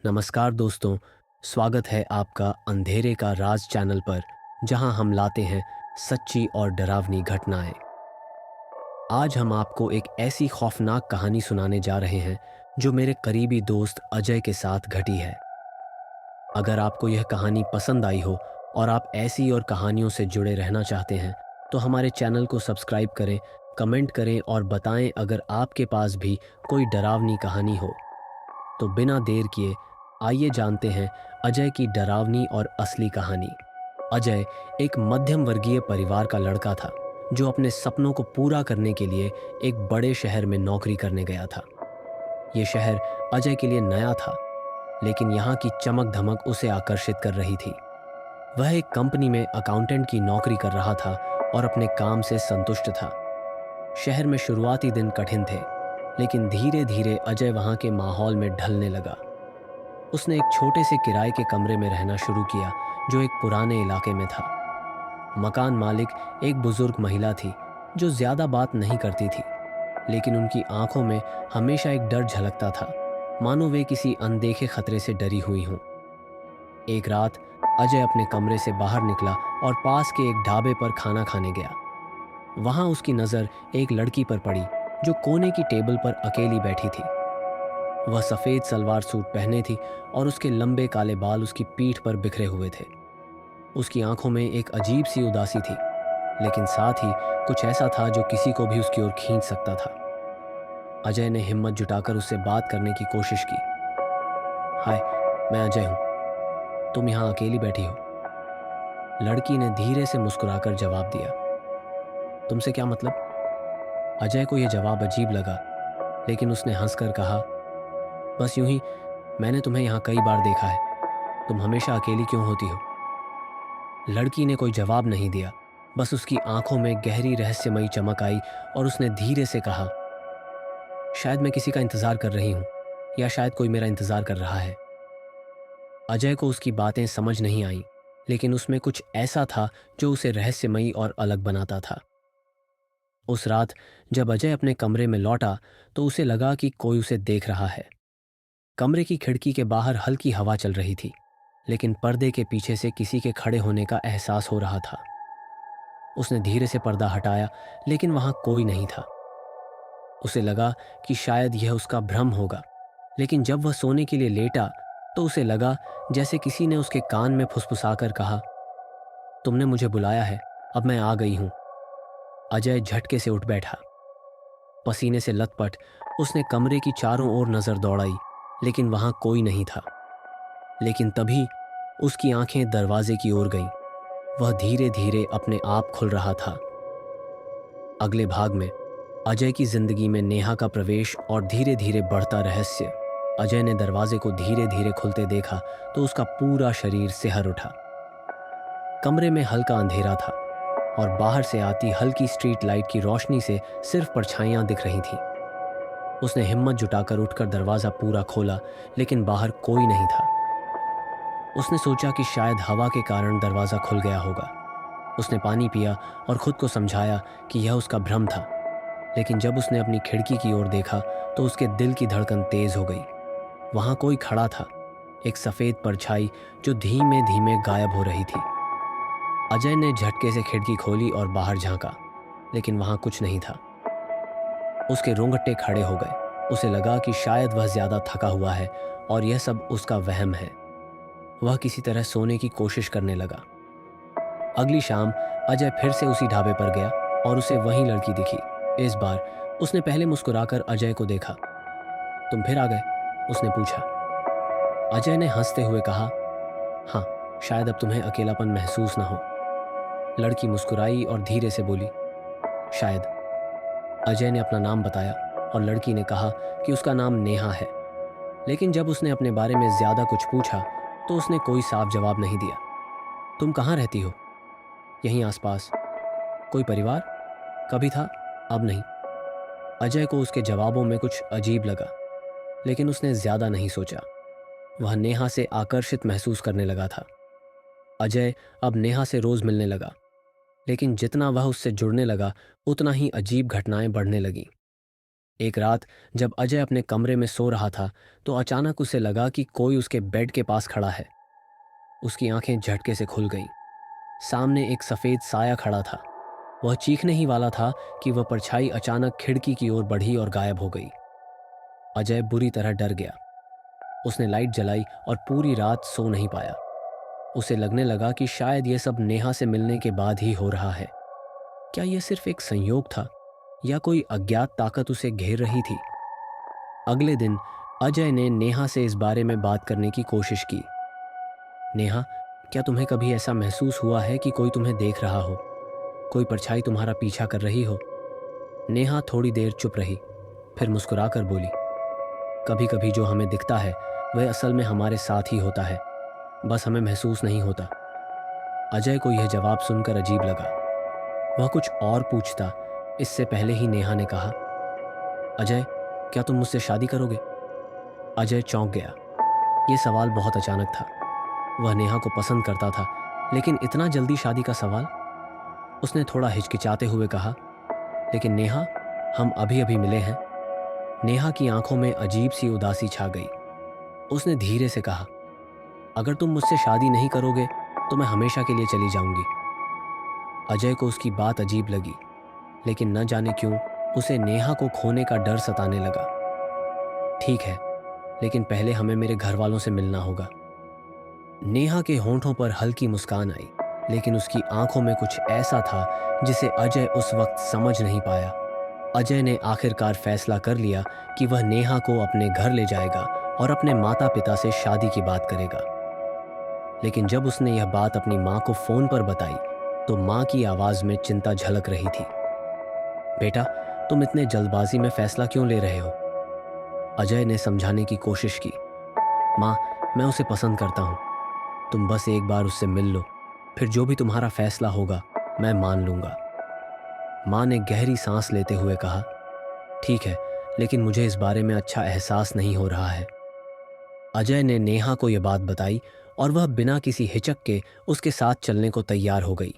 नमस्कार दोस्तों, स्वागत है आपका अंधेरे का राज चैनल पर, जहां हम लाते हैं सच्ची और डरावनी घटनाएं। आज हम आपको एक ऐसी खौफनाक कहानी सुनाने जा रहे हैं जो मेरे करीबी दोस्त अजय के साथ घटी है। अगर आपको यह कहानी पसंद आई हो और आप ऐसी और कहानियों से जुड़े रहना चाहते हैं, तो हमारे चैनल को सब्सक्राइब करें, कमेंट करें और बताएं अगर आपके पास भी कोई डरावनी कहानी हो। तो बिना देर किए आइए जानते हैं अजय की डरावनी और असली कहानी। अजय एक मध्यम वर्गीय परिवार का लड़का था जो अपने सपनों को पूरा करने के लिए एक बड़े शहर में नौकरी करने गया था। ये शहर अजय के लिए नया था, लेकिन यहाँ की चमक धमक उसे आकर्षित कर रही थी। वह एक कंपनी में अकाउंटेंट की नौकरी कर रहा था और अपने काम से संतुष्ट था। शहर में शुरुआती दिन कठिन थे, लेकिन धीरे धीरे अजय वहाँ के माहौल में ढलने लगा। उसने एक छोटे से किराए के कमरे में रहना शुरू किया जो एक पुराने इलाके में था। मकान मालिक एक बुजुर्ग महिला थी जो ज्यादा बात नहीं करती थी, लेकिन उनकी आंखों में हमेशा एक डर झलकता था, मानो वे किसी अनदेखे खतरे से डरी हुई हों। एक रात अजय अपने कमरे से बाहर निकला और पास के एक ढाबे पर खाना खाने गया। वहां उसकी नज़र एक लड़की पर पड़ी जो कोने की टेबल पर अकेली बैठी थी। वह सफ़ेद सलवार सूट पहने थी और उसके लंबे काले बाल उसकी पीठ पर बिखरे हुए थे। उसकी आंखों में एक अजीब सी उदासी थी, लेकिन साथ ही कुछ ऐसा था जो किसी को भी उसकी ओर खींच सकता था। अजय ने हिम्मत जुटाकर उससे बात करने की कोशिश की। हाय, मैं अजय हूँ, तुम यहाँ अकेली बैठी हो? लड़की ने धीरे से मुस्कुराकर जवाब दिया। तुमसे क्या मतलब? अजय को यह जवाब अजीब लगा, लेकिन उसने हंसकर कहा, बस यूं ही, मैंने तुम्हें यहाँ कई बार देखा है, तुम हमेशा अकेली क्यों होती हो? लड़की ने कोई जवाब नहीं दिया, बस उसकी आंखों में गहरी रहस्यमयी चमक आई और उसने धीरे से कहा, शायद मैं किसी का इंतजार कर रही हूँ, या शायद कोई मेरा इंतजार कर रहा है। अजय को उसकी बातें समझ नहीं आईं, लेकिन उसमें कुछ ऐसा था जो उसे रहस्यमयी और अलग बनाता था। उस रात जब अजय अपने कमरे में लौटा तो उसे लगा कि कोई उसे देख रहा है। कमरे की खिड़की के बाहर हल्की हवा चल रही थी, लेकिन पर्दे के पीछे से किसी के खड़े होने का एहसास हो रहा था। उसने धीरे से पर्दा हटाया, लेकिन वहां कोई नहीं था। उसे लगा कि शायद यह उसका भ्रम होगा, लेकिन जब वह सोने के लिए लेटा तो उसे लगा जैसे किसी ने उसके कान में फुसफुसाकर कहा, तुमने मुझे बुलाया है, अब मैं आ गई हूं। अजय झटके से उठ बैठा। पसीने से लथपथ उसने कमरे की चारों ओर नजर दौड़ाई, लेकिन वहां कोई नहीं था। लेकिन तभी उसकी आंखें दरवाजे की ओर गईं। वह धीरे धीरे अपने आप खुल रहा था। अगले भाग में अजय की जिंदगी में नेहा का प्रवेश और धीरे धीरे बढ़ता रहस्य। अजय ने दरवाजे को धीरे धीरे खुलते देखा तो उसका पूरा शरीर सिहर उठा। कमरे में हल्का अंधेरा था और बाहर से आती हल्की स्ट्रीट लाइट की रोशनी से सिर्फ परछाइयां दिख रही थीं। उसने हिम्मत जुटाकर उठकर दरवाजा पूरा खोला, लेकिन बाहर कोई नहीं था। उसने सोचा कि शायद हवा के कारण दरवाजा खुल गया होगा। उसने पानी पिया और खुद को समझाया कि यह उसका भ्रम था, लेकिन जब उसने अपनी खिड़की की ओर देखा तो उसके दिल की धड़कन तेज हो गई। वहां कोई खड़ा था, एक सफेद परछाई जो धीमे धीमे गायब हो रही थी। अजय ने झटके से खिड़की खोली और बाहर झांका, लेकिन वहां कुछ नहीं था। उसके रोंगटे खड़े हो गए। उसे लगा कि शायद वह ज्यादा थका हुआ है और यह सब उसका वहम है। वह किसी तरह सोने की कोशिश करने लगा। अगली शाम अजय फिर से उसी ढाबे पर गया और उसे वही लड़की दिखी। इस बार उसने पहले मुस्कुराकर अजय को देखा। तुम फिर आ गए? उसने पूछा। अजय ने हंसते हुए कहा, हाँ, शायद अब तुम्हें अकेलापन महसूस ना हो। लड़की मुस्कुराई और धीरे से बोली, शायद। अजय ने अपना नाम बताया और लड़की ने कहा कि उसका नाम नेहा है। लेकिन जब उसने अपने बारे में ज्यादा कुछ पूछा तो उसने कोई साफ जवाब नहीं दिया। तुम कहाँ रहती हो? यहीं आसपास। कोई परिवार? कभी था, अब नहीं। अजय को उसके जवाबों में कुछ अजीब लगा, लेकिन उसने ज्यादा नहीं सोचा। वह नेहा से आकर्षित महसूस करने लगा था। अजय अब नेहा से रोज मिलने लगा, लेकिन जितना वह उससे जुड़ने लगा उतना ही अजीब घटनाएं बढ़ने लगीं। एक रात जब अजय अपने कमरे में सो रहा था तो अचानक उसे लगा कि कोई उसके बेड के पास खड़ा है। उसकी आंखें झटके से खुल गईं। सामने एक सफ़ेद साया खड़ा था। वह चीखने ही वाला था कि वह परछाई अचानक खिड़की की ओर बढ़ी और गायब हो गई। अजय बुरी तरह डर गया। उसने लाइट जलाई और पूरी रात सो नहीं पाया। उसे लगने लगा कि शायद यह सब नेहा से मिलने के बाद ही हो रहा है। क्या यह सिर्फ एक संयोग था या कोई अज्ञात ताकत उसे घेर रही थी? अगले दिन अजय ने नेहा से इस बारे में बात करने की कोशिश की। नेहा, क्या तुम्हें कभी ऐसा महसूस हुआ है कि कोई तुम्हें देख रहा हो, कोई परछाई तुम्हारा पीछा कर रही हो? नेहा थोड़ी देर चुप रही, फिर मुस्कुराकर बोली, कभी कभी जो हमें दिखता है वह असल में हमारे साथ ही होता है, बस हमें महसूस नहीं होता। अजय को यह जवाब सुनकर अजीब लगा। वह कुछ और पूछता, इससे पहले ही नेहा ने कहा, अजय, क्या तुम मुझसे शादी करोगे? अजय चौंक गया। यह सवाल बहुत अचानक था। वह नेहा को पसंद करता था, लेकिन इतना जल्दी शादी का सवाल? उसने थोड़ा हिचकिचाते हुए कहा, लेकिन नेहा, हम अभी अभी मिले हैं। नेहा की आंखों में अजीब सी उदासी छा गई। उसने धीरे से कहा, अगर तुम मुझसे शादी नहीं करोगे तो मैं हमेशा के लिए चली जाऊंगी। अजय को उसकी बात अजीब लगी, लेकिन न जाने क्यों उसे नेहा को खोने का डर सताने लगा। ठीक है, लेकिन पहले हमें मेरे घर वालों से मिलना होगा। नेहा के होंठों पर हल्की मुस्कान आई, लेकिन उसकी आंखों में कुछ ऐसा था जिसे अजय उस वक्त समझ नहीं पाया। अजय ने आखिरकार फैसला कर लिया कि वह नेहा को अपने घर ले जाएगा और अपने माता पिता से शादी की बात करेगा। लेकिन जब उसने यह बात अपनी माँ को फोन पर बताई तो माँ की आवाज में चिंता झलक रही थी। बेटा, तुम इतने जल्दबाजी में फैसला क्यों ले रहे हो? अजय ने समझाने की कोशिश की। माँ, मैं उसे पसंद करता हूँ। तुम बस एक बार उससे मिल लो, फिर जो भी तुम्हारा फैसला होगा मैं मान लूंगा। माँ ने गहरी सांस लेते हुए कहा, ठीक है, लेकिन मुझे इस बारे में अच्छा एहसास नहीं हो रहा है। अजय ने नेहा को यह बात बताई और वह बिना किसी हिचक के उसके साथ चलने को तैयार हो गई।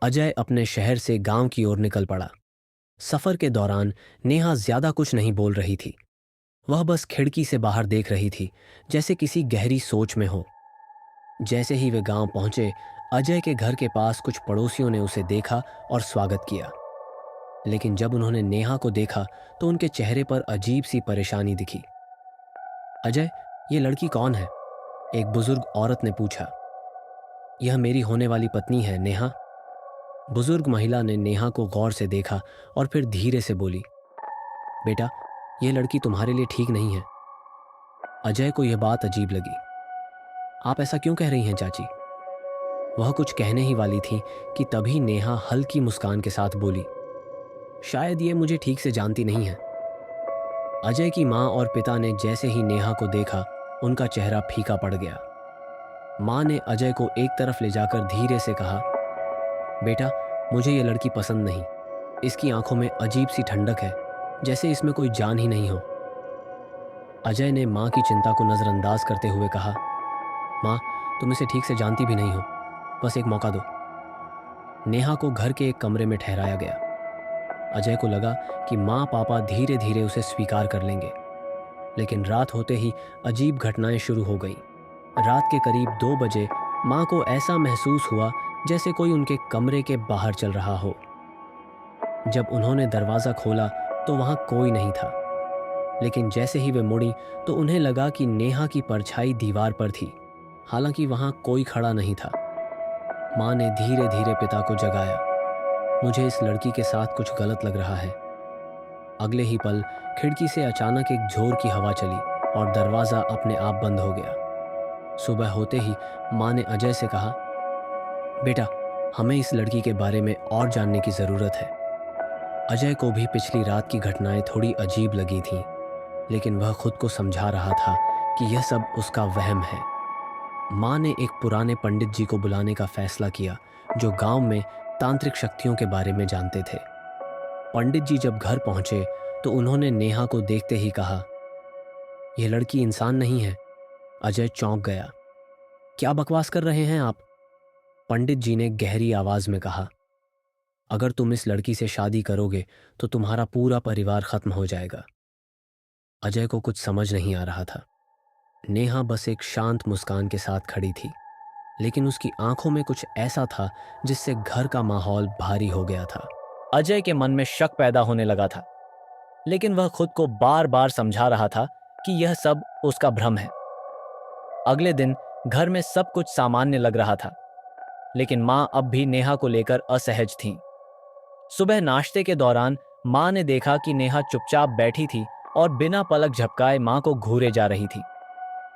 अजय अपने शहर से गांव की ओर निकल पड़ा। सफर के दौरान नेहा ज्यादा कुछ नहीं बोल रही थी। वह बस खिड़की से बाहर देख रही थी, जैसे किसी गहरी सोच में हो। जैसे ही वे गांव पहुंचे, अजय के घर के पास कुछ पड़ोसियों ने उसे देखा और स्वागत किया। लेकिन जब उन्होंने नेहा को देखा तो उनके चेहरे पर अजीब सी परेशानी दिखी। अजय, ये लड़की कौन है? एक बुजुर्ग औरत ने पूछा। यह मेरी होने वाली पत्नी है, नेहा। बुजुर्ग महिला ने नेहा को गौर से देखा और फिर धीरे से बोली, बेटा, यह लड़की तुम्हारे लिए ठीक नहीं है। अजय को यह बात अजीब लगी। आप ऐसा क्यों कह रही हैं चाची? वह कुछ कहने ही वाली थी कि तभी नेहा हल्की मुस्कान के साथ बोली, शायद ये मुझे ठीक से जानती नहीं है। अजय की माँ और पिता ने जैसे ही नेहा को देखा, उनका चेहरा फीका पड़ गया। माँ ने अजय को एक तरफ ले जाकर धीरे से कहा, बेटा, मुझे ये लड़की पसंद नहीं। इसकी आंखों में अजीब सी ठंडक है, जैसे इसमें कोई जान ही नहीं हो। अजय ने माँ की चिंता को नज़रअंदाज करते हुए कहा, माँ, तुम इसे ठीक से जानती भी नहीं हो, बस एक मौका दो। नेहा को घर के एक कमरे में ठहराया गया। अजय को लगा कि माँ पापा धीरे धीरे उसे स्वीकार कर लेंगे, लेकिन रात होते ही अजीब घटनाएं शुरू हो गईं। रात के करीब 2 बजे माँ को ऐसा महसूस हुआ जैसे कोई उनके कमरे के बाहर चल रहा हो। जब उन्होंने दरवाज़ा खोला तो वहाँ कोई नहीं था, लेकिन जैसे ही वे मुड़ी तो उन्हें लगा कि नेहा की परछाई दीवार पर थी, हालांकि वहाँ कोई खड़ा नहीं था। माँ ने धीरे धीरे पिता को जगाया। मुझे इस लड़की के साथ कुछ गलत लग रहा है। अगले ही पल खिड़की से अचानक एक झोर की हवा चली और दरवाज़ा अपने आप बंद हो गया। सुबह होते ही माँ ने अजय से कहा, बेटा, हमें इस लड़की के बारे में और जानने की ज़रूरत है। अजय को भी पिछली रात की घटनाएं थोड़ी अजीब लगी थीं, लेकिन वह खुद को समझा रहा था कि यह सब उसका वहम है। माँ ने एक पुराने पंडित जी को बुलाने का फैसला किया, जो गांव में तांत्रिक शक्तियों के बारे में जानते थे। पंडित जी जब घर पहुंचे तो उन्होंने नेहा को देखते ही कहा, यह लड़की इंसान नहीं है। अजय चौंक गया। क्या बकवास कर रहे हैं आप? पंडित जी ने गहरी आवाज में कहा, अगर तुम इस लड़की से शादी करोगे तो तुम्हारा पूरा परिवार खत्म हो जाएगा। अजय को कुछ समझ नहीं आ रहा था। नेहा बस एक शांत मुस्कान के साथ खड़ी थी, लेकिन उसकी आंखों में कुछ ऐसा था जिससे घर का माहौल भारी हो गया था। अजय के मन में शक पैदा होने लगा था, लेकिन वह खुद को बार बार समझा रहा था कि यह सब उसका भ्रम है। अगले दिन घर में सब कुछ सामान्य लग रहा था, लेकिन माँ अब भी नेहा को लेकर असहज थीं। सुबह नाश्ते के दौरान माँ ने देखा कि नेहा चुपचाप बैठी थी और बिना पलक झपकाए माँ को घूरे जा रही थी।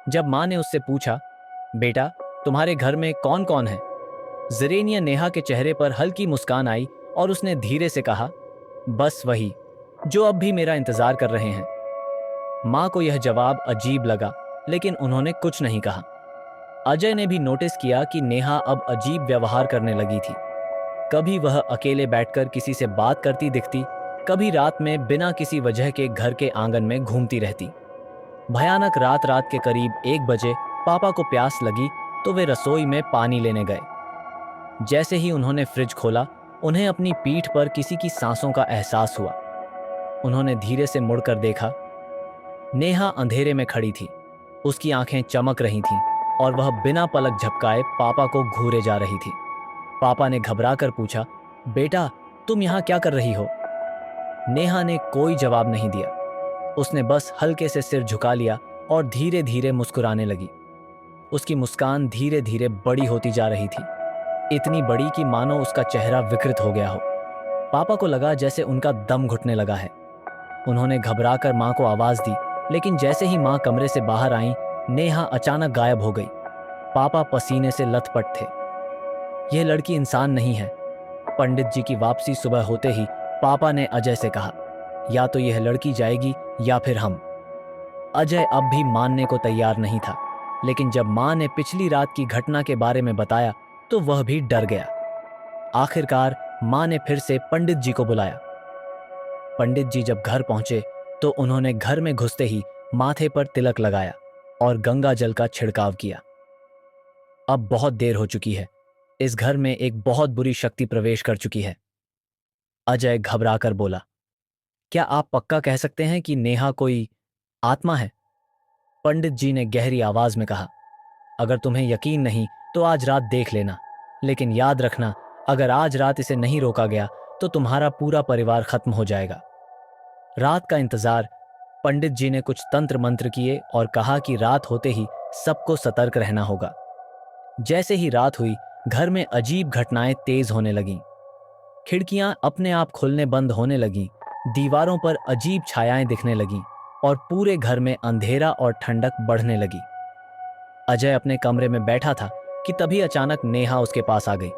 जब माँ ने उससे पूछा, बेटा, तुम्हारे घर में कौन कौन है? ज़रेनिया नेहा के चेहरे पर हल्की मुस्कान आई और उसने धीरे से कहा, बस वही जो अब भी मेरा इंतजार कर रहे हैं। माँ को यह जवाब अजीब लगा, लेकिन उन्होंने कुछ नहीं कहा। अजय ने भी नोटिस किया कि नेहा अब अजीब व्यवहार करने लगी थी। कभी वह अकेले बैठकर किसी से बात करती दिखती, कभी रात में बिना किसी वजह के घर के आंगन में घूमती रहती। भयानक रात रात के करीब 1 बजे पापा को प्यास लगी तो वे रसोई में पानी लेने गए। जैसे ही उन्होंने फ्रिज खोला, उन्हें अपनी पीठ पर किसी की सांसों का एहसास हुआ। उन्होंने धीरे से मुड़कर देखा। नेहा अंधेरे में खड़ी थी, उसकी आंखें चमक रही थीं और वह बिना पलक झपकाए पापा को घूरे जा रही थी। पापा ने घबराकर पूछा, बेटा, तुम यहाँ क्या कर रही हो? नेहा ने कोई जवाब नहीं दिया। उसने बस हल्के से सिर झुका लिया और धीरे धीरे मुस्कुराने लगी। उसकी मुस्कान धीरे धीरे बड़ी होती जा रही थी, इतनी बड़ी कि मानो उसका चेहरा विकृत हो गया हो। पापा को लगा जैसे उनका दम घुटने लगा है। उन्होंने घबराकर माँ को आवाज दी, लेकिन जैसे ही माँ कमरे से बाहर आईं, नेहा अचानक गायब हो गई। पापा पसीने से लथपथ थे। यह लड़की इंसान नहीं है। पंडित जी की वापसी सुबह होते ही पापा ने अजय से कहा, या तो यह लड़की जाएगी या फिर हम। अजय अब भी मानने को तैयार नहीं था, लेकिन जब माँ ने पिछली रात की घटना के बारे में बताया तो वह भी डर गया। आखिरकार माँ ने फिर से पंडित जी को बुलाया। पंडित जी जब घर पहुंचे तो उन्होंने घर में घुसते ही माथे पर तिलक लगाया और गंगा जल का छिड़काव किया। अब बहुत देर हो चुकी है। इस घर में एक बहुत बुरी शक्ति प्रवेश कर चुकी है। अजय घबराकर बोला, क्या आप पक्का कह सकते हैं कि नेहा कोई आत्मा है? पंडित जी ने गहरी आवाज में कहा, अगर तुम्हें यकीन नहीं तो आज रात देख लेना, लेकिन याद रखना, अगर आज रात इसे नहीं रोका गया तो तुम्हारा पूरा परिवार खत्म हो जाएगा। रात का इंतजार। पंडित जी ने कुछ तंत्र मंत्र किए और कहा कि रात होते ही सबको सतर्क रहना होगा। जैसे ही रात हुई, घर में अजीब घटनाएं तेज होने लगीं। खिड़कियां अपने आप खुलने बंद होने लगीं, दीवारों पर अजीब छायाएं दिखने लगीं और पूरे घर में अंधेरा और ठंडक बढ़ने लगी। अजय अपने कमरे में बैठा था कि तभी अचानक नेहा उसके पास आ गई।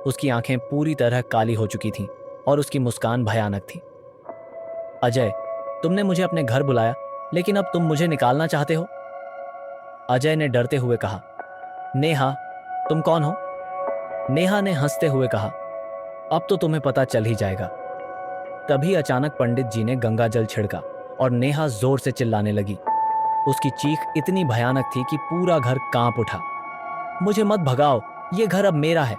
उसकी आंखें पूरी तरह काली हो चुकी थीं और उसकी मुस्कान भयानक थी। अजय, तुमने मुझे अपने घर बुलाया, लेकिन अब तुम मुझे निकालना चाहते हो? अजय ने डरते हुए कहा। नेहा, तुम कौन हो? नेहा ने हंसते हुए कहा, अब तो तुम्हें पता चल ही जाएगा। तभी अचानक पंडित जी ने गंगा जल छिड़का और नेहा जोर से चिल्लाने लगी। उसकी चीख इतनी भयानक थी कि पूरा घर कांप उठा। मुझे मत भगाओ, ये घर अब मेरा है।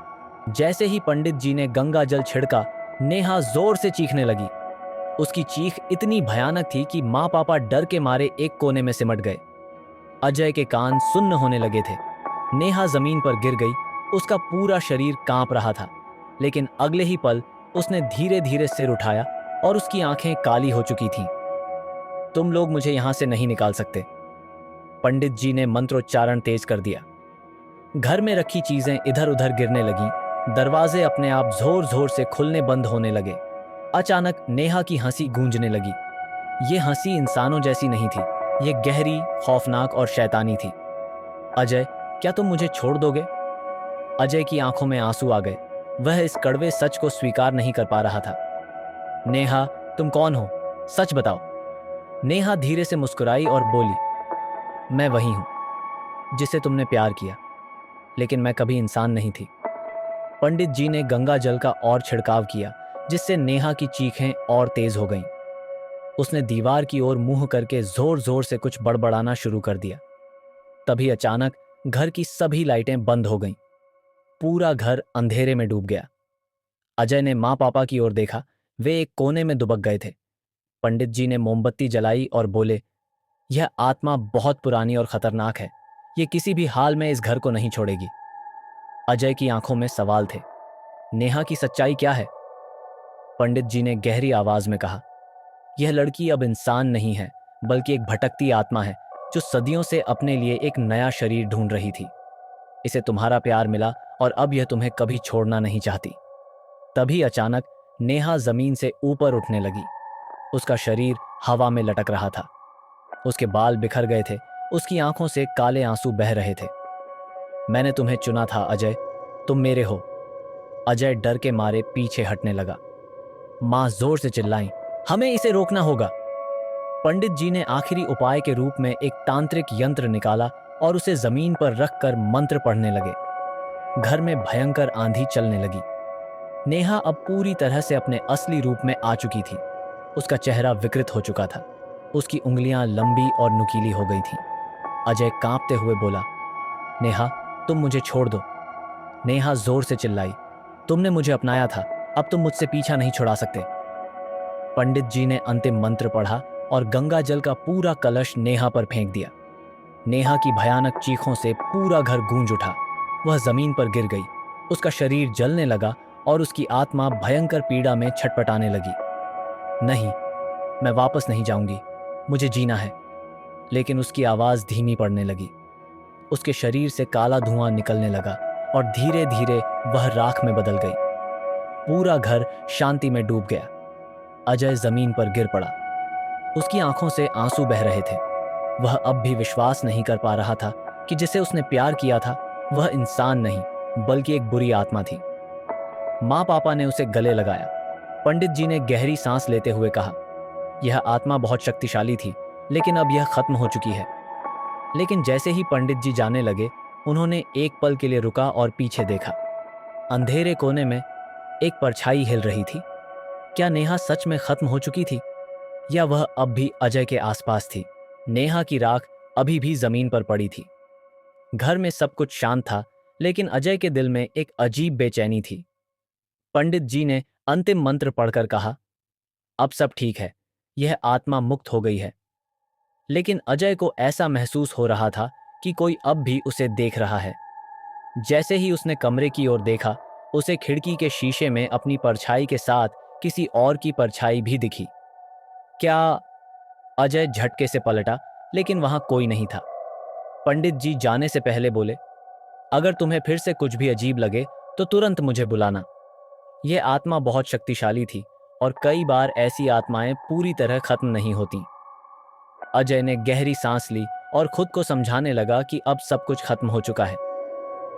जैसे ही पंडित जी ने गंगा जल छिड़का, नेहा जोर से चीखने लगी। उसकी चीख इतनी भयानक थी कि माँ पापा डर के मारे एक कोने में सिमट गए। अजय के कान सुन्न होने लगे थे। नेहा जमीन पर गिर गई। उसका पूरा शरीर कांप रहा था, लेकिन अगले ही पल उसने धीरे धीरे सिर उठाया और उसकी आंखें काली हो चुकी थीं। तुम लोग मुझे यहां से नहीं निकाल सकते। पंडित जी ने मंत्रोच्चारण तेज कर दिया। घर में रखी चीजें इधर उधर गिरने लगीं। दरवाजे अपने आप जोर जोर से खुलने बंद होने लगे। अचानक नेहा की हंसी गूंजने लगी। ये हंसी इंसानों जैसी नहीं थी, ये गहरी, खौफनाक और शैतानी थी। अजय, क्या तुम मुझे छोड़ दोगे? अजय की आंखों में आंसू आ गए। वह इस कड़वे सच को स्वीकार नहीं कर पा रहा था। नेहा, तुम कौन हो? सच बताओ। नेहा धीरे से मुस्कुराई और बोली, मैं वही हूं जिसे तुमने प्यार किया, लेकिन मैं कभी इंसान नहीं थी। पंडित जी ने गंगा जल का और छिड़काव किया, जिससे नेहा की चीखें और तेज हो गईं। उसने दीवार की ओर मुंह करके जोर जोर से कुछ बड़बड़ाना शुरू कर दिया। तभी अचानक घर की सभी लाइटें बंद हो गईं। पूरा घर अंधेरे में डूब गया। अजय ने माँ पापा की ओर देखा। वे एक कोने में दुबक गए थे। पंडित जी ने मोमबत्ती जलाई और बोले, यह आत्मा बहुत पुरानी और खतरनाक है। ये किसी भी हाल में इस घर को नहीं छोड़ेगी। अजय की आंखों में सवाल थे। नेहा की सच्चाई क्या है? पंडित जी ने गहरी आवाज में कहा, यह लड़की अब इंसान नहीं है, बल्कि एक भटकती आत्मा है जो सदियों से अपने लिए एक नया शरीर ढूंढ रही थी। इसे तुम्हारा प्यार मिला और अब यह तुम्हें कभी छोड़ना नहीं चाहती। तभी अचानक नेहा जमीन से ऊपर उठने लगी। उसका शरीर हवा में लटक रहा था। उसके बाल बिखर गए थे। उसकी आंखों से काले आंसू बह रहे थे। मैंने तुम्हें चुना था अजय, तुम मेरे हो। अजय डर के मारे पीछे हटने लगा। मां जोर से चिल्लाई, हमें इसे रोकना होगा। पंडित जी ने आखिरी उपाय के रूप में एक तांत्रिक यंत्र निकाला और उसे जमीन पर रखकर मंत्र पढ़ने लगे। घर में भयंकर आंधी चलने लगी। नेहा अब पूरी तरह से अपने असली रूप में आ चुकी थी। उसका चेहरा विकृत हो चुका था। उसकी उंगलियां लंबी और नुकीली हो गई थीं। अजय कांपते हुए बोला, नेहा, तुम मुझे छोड़ दो। नेहा जोर से चिल्लाई, तुमने मुझे अपनाया था, अब तुम मुझसे पीछा नहीं छुड़ा सकते। पंडित जी ने अंतिम मंत्र पढ़ा और गंगा जल का पूरा कलश नेहा पर फेंक दिया। नेहा की भयानक चीखों से पूरा घर गूंज उठा। वह जमीन पर गिर गई। उसका शरीर जलने लगा और उसकी आत्मा भयंकर पीड़ा में छटपटाने लगी। नहीं, मैं वापस नहीं जाऊंगी, मुझे जीना है। लेकिन उसकी आवाज धीमी पड़ने लगी। उसके शरीर से काला धुआं निकलने लगा और धीरे धीरे वह राख में बदल गई। पूरा घर शांति में डूब गया। अजय जमीन पर गिर पड़ा। उसकी आंखों से आंसू बह रहे थे। वह अब भी विश्वास नहीं कर पा रहा था कि जिसे उसने प्यार किया था वह इंसान नहीं, बल्कि एक बुरी आत्मा थी। माँ पापा ने उसे गले लगाया। पंडित जी ने गहरी सांस लेते हुए कहा, यह आत्मा बहुत शक्तिशाली थी, लेकिन अब यह खत्म हो चुकी है। लेकिन जैसे ही पंडित जी जाने लगे, उन्होंने एक पल के लिए रुका और पीछे देखा। अंधेरे कोने में एक परछाई हिल रही थी। क्या नेहा सच में खत्म हो चुकी थी, या वह अब भी अजय के आसपास थी? नेहा की राख अभी भी जमीन पर पड़ी थी। घर में सब कुछ शांत था, लेकिन अजय के दिल में एक अजीब बेचैनी थी। पंडित जी ने अंतिम मंत्र पढ़कर कहा, अब सब ठीक है, यह आत्मा मुक्त हो गई है। लेकिन अजय को ऐसा महसूस हो रहा था कि कोई अब भी उसे देख रहा है। जैसे ही उसने कमरे की ओर देखा, उसे खिड़की के शीशे में अपनी परछाई के साथ किसी और की परछाई भी दिखी। क्या? अजय झटके से पलटा, लेकिन वहां कोई नहीं था। पंडित जी जाने से पहले बोले, अगर तुम्हें फिर से कुछ भी अजीब लगे तो तुरंत मुझे बुलाना। यह आत्मा बहुत शक्तिशाली थी और कई बार ऐसी आत्माएं पूरी तरह खत्म नहीं होती। अजय ने गहरी सांस ली और खुद को समझाने लगा कि अब सब कुछ खत्म हो चुका है।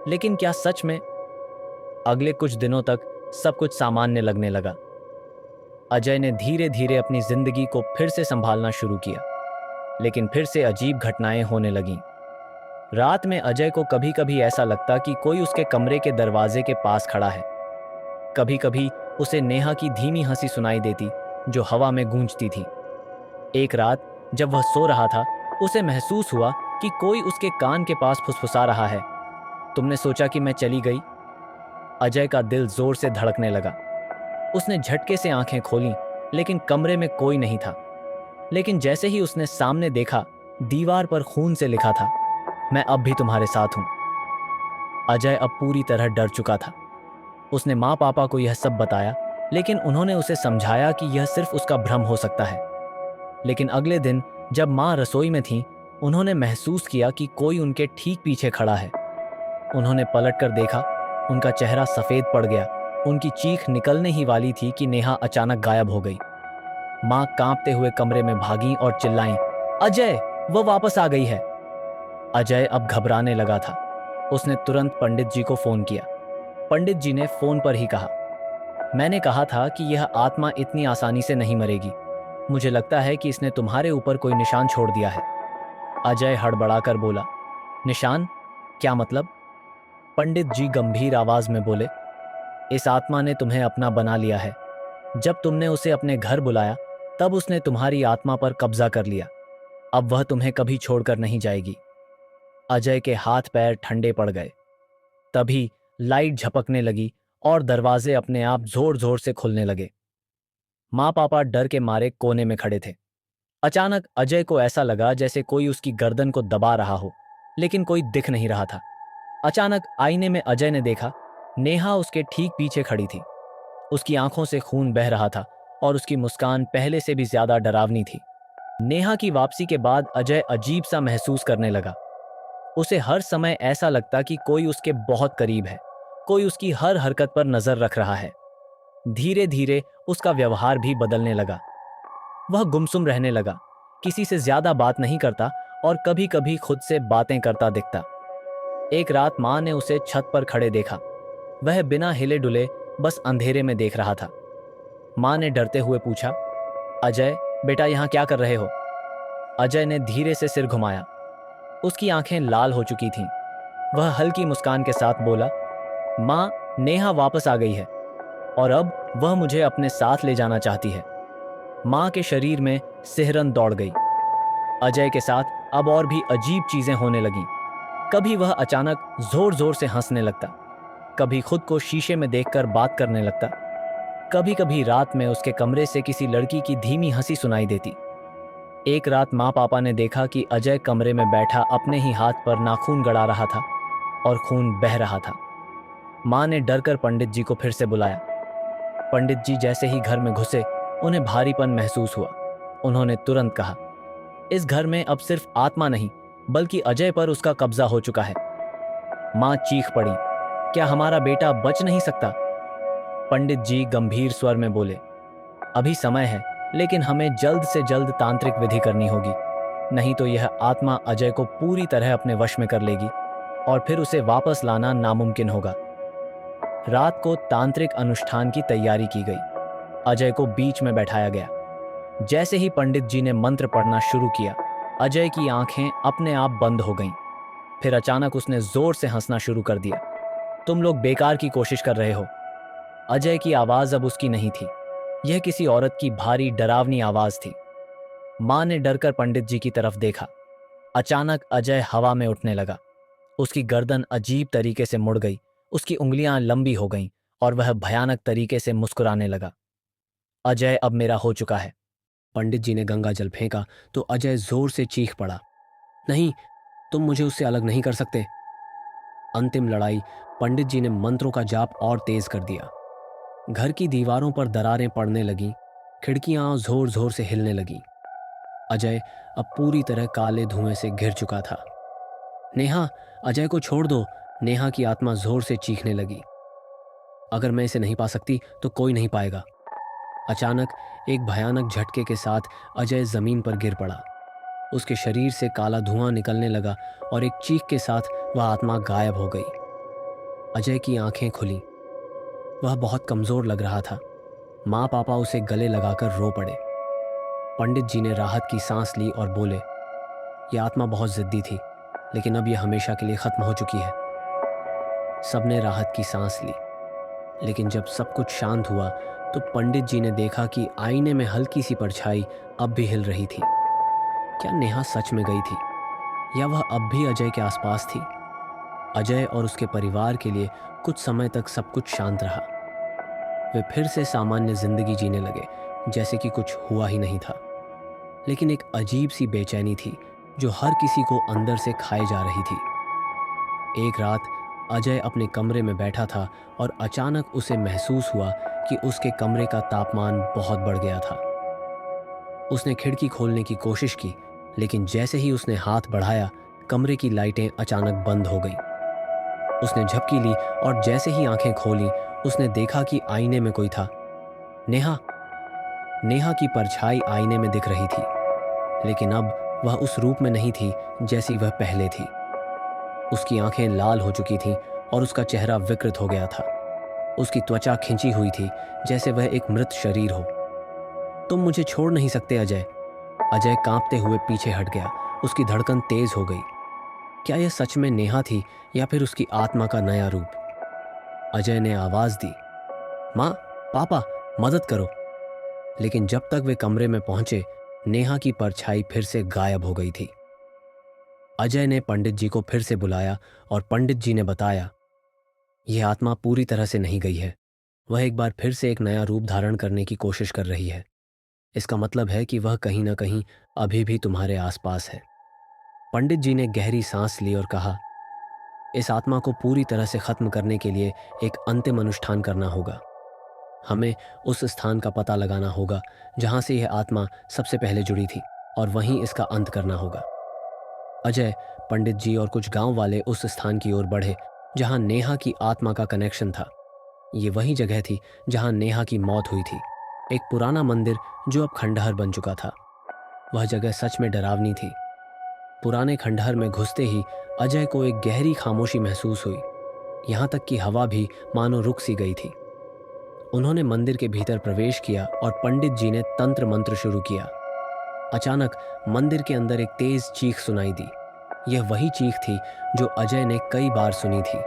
लेकिन क्या सच में? अगले कुछ दिनों तक सब कुछ सामान्य लगने लगा। अजय ने धीरे धीरे अपनी जिंदगी को फिर से संभालना शुरू किया, लेकिन फिर से अजीब घटनाएं होने लगीं। रात में अजय को कभी कभी ऐसा लगता कि कोई उसके कमरे के दरवाजे के पास खड़ा है। कभी कभी उसे नेहा की धीमी हंसी सुनाई देती, जो हवा में गूंजती थी। एक रात जब वह सो रहा था, उसे महसूस हुआ कि कोई उसके कान के पास फुसफुसा रहा है, तुमने सोचा कि मैं चली गई? अजय का दिल जोर से धड़कने लगा। उसने झटके से आंखें खोलीं, लेकिन कमरे में कोई नहीं था। लेकिन जैसे ही उसने सामने देखा, दीवार पर खून से लिखा था, मैं अब भी तुम्हारे साथ हूं। अजय अब पूरी तरह डर चुका था। उसने माँ पापा को यह सब बताया, लेकिन उन्होंने उसे समझाया कि यह सिर्फ उसका भ्रम हो सकता है। लेकिन अगले दिन जब माँ रसोई में थीं, उन्होंने महसूस किया कि कोई उनके ठीक पीछे खड़ा है। उन्होंने पलटकर देखा, उनका चेहरा सफेद पड़ गया। उनकी चीख निकलने ही वाली थी कि नेहा अचानक गायब हो गई। माँ कांपते हुए कमरे में भागीं और चिल्लाईं, अजय, वो वापस आ गई है। अजय अब घबराने लगा था। उसने तुरंत पंडित जी को फोन किया। पंडित जी ने फोन पर ही कहा, मैंने कहा था कि यह आत्मा इतनी आसानी से नहीं मरेगी। मुझे लगता है कि इसने तुम्हारे ऊपर कोई निशान छोड़ दिया है। अजय हड़बड़ाकर बोला, निशान? क्या मतलब? पंडित जी गंभीर आवाज में बोले, इस आत्मा ने तुम्हें अपना बना लिया है। जब तुमने उसे अपने घर बुलाया, तब उसने तुम्हारी आत्मा पर कब्जा कर लिया। अब वह तुम्हें कभी छोड़कर नहीं जाएगी। अजय के हाथ पैर ठंडे पड़ गए। तभी लाइट झपकने लगी और दरवाजे अपने आप जोर जोर से खुलने लगे। माँ पापा डर के मारे कोने में खड़े थे। अचानक अजय को ऐसा लगा जैसे कोई उसकी गर्दन को दबा रहा हो, लेकिन कोई दिख नहीं रहा था। अचानक आईने में अजय ने देखा, नेहा उसके ठीक पीछे खड़ी थी। उसकी आंखों से खून बह रहा था और उसकी मुस्कान पहले से भी ज्यादा डरावनी थी। नेहा की वापसी के बाद अजय अजीब सा महसूस करने लगा। उसे हर समय ऐसा लगता कि कोई उसके बहुत करीब है, कोई उसकी हर हरकत पर नजर रख रहा है। धीरे धीरे उसका व्यवहार भी बदलने लगा। वह गुमसुम रहने लगा, किसी से ज्यादा बात नहीं करता और कभी कभी खुद से बातें करता दिखता। एक रात माँ ने उसे छत पर खड़े देखा। वह बिना हिले डुले बस अंधेरे में देख रहा था। माँ ने डरते हुए पूछा, अजय बेटा यहाँ क्या कर रहे हो? अजय ने धीरे से सिर घुमाया। उसकी आंखें लाल हो चुकी थीं। वह हल्की मुस्कान के साथ बोला, माँ, नेहा वापस आ गई है और अब वह मुझे अपने साथ ले जाना चाहती है। माँ के शरीर में सिहरन दौड़ गई। अजय के साथ अब और भी अजीब चीजें होने लगीं। कभी वह अचानक जोर जोर से हंसने लगता, कभी खुद को शीशे में देखकर बात करने लगता, कभी कभी रात में उसके कमरे से किसी लड़की की धीमी हंसी सुनाई देती। एक रात माँ पापा ने देखा कि अजय कमरे में बैठा अपने ही हाथ पर नाखून गड़ा रहा था और खून बह रहा था। माँ ने डरकर पंडित जी को फिर से बुलाया। पंडित जी जैसे ही घर में घुसे, उन्हें भारीपन महसूस हुआ। उन्होंने तुरंत कहा, इस घर में अब सिर्फ आत्मा नहीं बल्कि अजय पर उसका कब्जा हो चुका है। माँ चीख पड़ी, क्या हमारा बेटा बच नहीं सकता? पंडित जी गंभीर स्वर में बोले, अभी समय है, लेकिन हमें जल्द से जल्द तांत्रिक विधि करनी होगी, नहीं तो यह आत्मा अजय को पूरी तरह अपने वश में कर लेगी और फिर उसे वापस लाना नामुमकिन होगा। रात को तांत्रिक अनुष्ठान की तैयारी की गई। अजय को बीच में बैठाया गया। जैसे ही पंडित जी ने मंत्र पढ़ना शुरू किया, अजय की आंखें अपने आप बंद हो गईं। फिर अचानक उसने जोर से हंसना शुरू कर दिया। तुम लोग बेकार की कोशिश कर रहे हो। अजय की आवाज अब उसकी नहीं थी, यह किसी औरत की भारी डरावनी आवाज थी। मां ने डरकर पंडित जी की तरफ देखा। अचानक अजय हवा में उठने लगा। उसकी गर्दन अजीब तरीके से मुड़ गई, उसकी उंगलियां लंबी हो गईं और वह भयानक तरीके से मुस्कुराने लगा। अजय अब मेरा हो चुका है। पंडित जी ने गंगा जल फेंका तो अजय जोर से चीख पड़ा, नहीं, तुम मुझे उससे अलग नहीं कर सकते। अंतिम लड़ाई। पंडित जी ने मंत्रों का जाप और तेज कर दिया। घर की दीवारों पर दरारें पड़ने लगीं, खिड़कियां जोर जोर से हिलने लगीं। अजय अब पूरी तरह काले धुएं से घिर चुका था। नेहा, अजय को छोड़ दो, नेहा की आत्मा जोर से चीखने लगी। अगर मैं इसे नहीं पा सकती तो कोई नहीं पाएगा। अचानक एक भयानक झटके के साथ अजय जमीन पर गिर पड़ा। उसके शरीर से काला धुआं निकलने लगा और एक चीख के साथ वह आत्मा गायब हो गई। अजय की आंखें खुली। वह बहुत कमजोर लग रहा था। माँ पापा उसे गले लगाकर रो पड़े। पंडित जी ने राहत की सांस ली और बोले, यह आत्मा बहुत जिद्दी थी, लेकिन अब यह हमेशा के लिए खत्म हो चुकी है। सबने राहत की सांस ली, लेकिन जब सब कुछ शांत हुआ तो पंडित जी ने देखा कि आईने में हल्की सी परछाई अब भी हिल रही थी। क्या नेहा सच में गई थी या वह अब भी अजय के आसपास थी? अजय और उसके परिवार के लिए कुछ समय तक सब कुछ शांत रहा। वे फिर से सामान्य जिंदगी जीने लगे, जैसे कि कुछ हुआ ही नहीं था। लेकिन एक अजीब सी बेचैनी थी जो हर किसी को अंदर से खाए जा रही थी। एक रात अजय अपने कमरे में बैठा था और अचानक उसे महसूस हुआ कि उसके कमरे का तापमान बहुत बढ़ गया था। उसने खिड़की खोलने की कोशिश की, लेकिन जैसे ही उसने हाथ बढ़ाया, कमरे की लाइटें अचानक बंद हो गईं। उसने झपकी ली और जैसे ही आंखें खोली, उसने देखा कि आईने में कोई था। नेहा। नेहा की परछाई आईने में दिख रही थी, लेकिन अब वह उस रूप में नहीं थी जैसी वह पहले थी। उसकी आंखें लाल हो चुकी थीं और उसका चेहरा विकृत हो गया था। उसकी त्वचा खिंची हुई थी, जैसे वह एक मृत शरीर हो। तुम मुझे छोड़ नहीं सकते अजय। अजय कांपते हुए पीछे हट गया। उसकी धड़कन तेज हो गई। क्या यह सच में नेहा थी या फिर उसकी आत्मा का नया रूप? अजय ने आवाज दी, माँ, पापा, मदद करो। लेकिन जब तक वे कमरे में पहुंचे, नेहा की परछाई फिर से गायब हो गई थी। अजय ने पंडित जी को फिर से बुलाया और पंडित जी ने बताया, यह आत्मा पूरी तरह से नहीं गई है। वह एक बार फिर से एक नया रूप धारण करने की कोशिश कर रही है। इसका मतलब है कि वह कहीं ना कहीं अभी भी तुम्हारे आसपास है। पंडित जी ने गहरी सांस ली और कहा, इस आत्मा को पूरी तरह से खत्म करने के लिए एक अंतिम अनुष्ठान करना होगा। हमें उस स्थान का पता लगाना होगा जहां से यह आत्मा सबसे पहले जुड़ी थी और वहीं इसका अंत करना होगा। अजय, पंडित जी और कुछ गांव वाले उस स्थान की ओर बढ़े जहां नेहा की आत्मा का कनेक्शन था। ये वही जगह थी जहां नेहा की मौत हुई थी। एक पुराना मंदिर जो अब खंडहर बन चुका था। वह जगह सच में डरावनी थी। पुराने खंडहर में घुसते ही अजय को एक गहरी खामोशी महसूस हुई। यहाँ तक कि हवा भी मानो रुक सी गई थी। उन्होंने मंदिर के भीतर प्रवेश किया और पंडित जी ने तंत्र मंत्र शुरू किया। अचानक मंदिर के अंदर एक तेज चीख सुनाई दी। यह वही चीख थी जो अजय ने कई बार सुनी थी।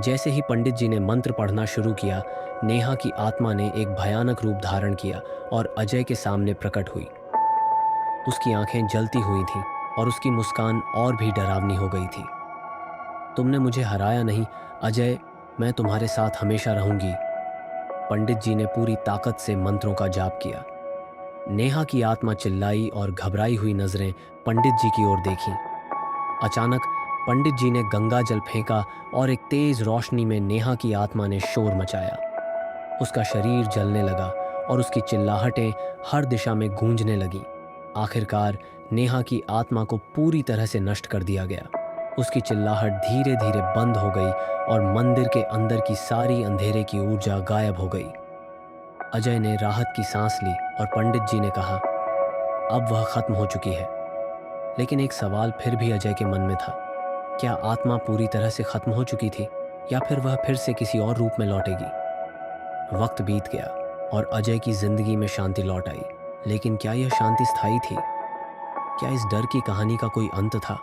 जैसे ही पंडित जी ने मंत्र पढ़ना शुरू किया, नेहा की आत्मा ने एक भयानक रूप धारण किया और अजय के सामने प्रकट हुई। उसकी आंखें जलती हुई थीं और उसकी मुस्कान और भी डरावनी हो गई थी। तुमने मुझे हराया नहीं अजय, मैं तुम्हारे साथ हमेशा रहूंगी। पंडित जी ने पूरी ताकत से मंत्रों का जाप किया। नेहा की आत्मा चिल्लाई और घबराई हुई नजरें पंडित जी की ओर देखीं। अचानक पंडित जी ने गंगा जल फेंका और एक तेज रोशनी में नेहा की आत्मा ने शोर मचाया। उसका शरीर जलने लगा और उसकी चिल्लाहटें हर दिशा में गूंजने लगीं। आखिरकार नेहा की आत्मा को पूरी तरह से नष्ट कर दिया गया। उसकी चिल्लाहट धीरे धीरे बंद हो गई और मंदिर के अंदर की सारी अंधेरे की ऊर्जा गायब हो गई। अजय ने राहत की सांस ली और पंडित जी ने कहा, अब वह खत्म हो चुकी है। लेकिन एक सवाल फिर भी अजय के मन में था। क्या आत्मा पूरी तरह से खत्म हो चुकी थी या फिर वह फिर से किसी और रूप में लौटेगी? वक्त बीत गया और अजय की जिंदगी में शांति लौट आई। लेकिन क्या यह शांति स्थायी थी? क्या इस डर की कहानी का कोई अंत था?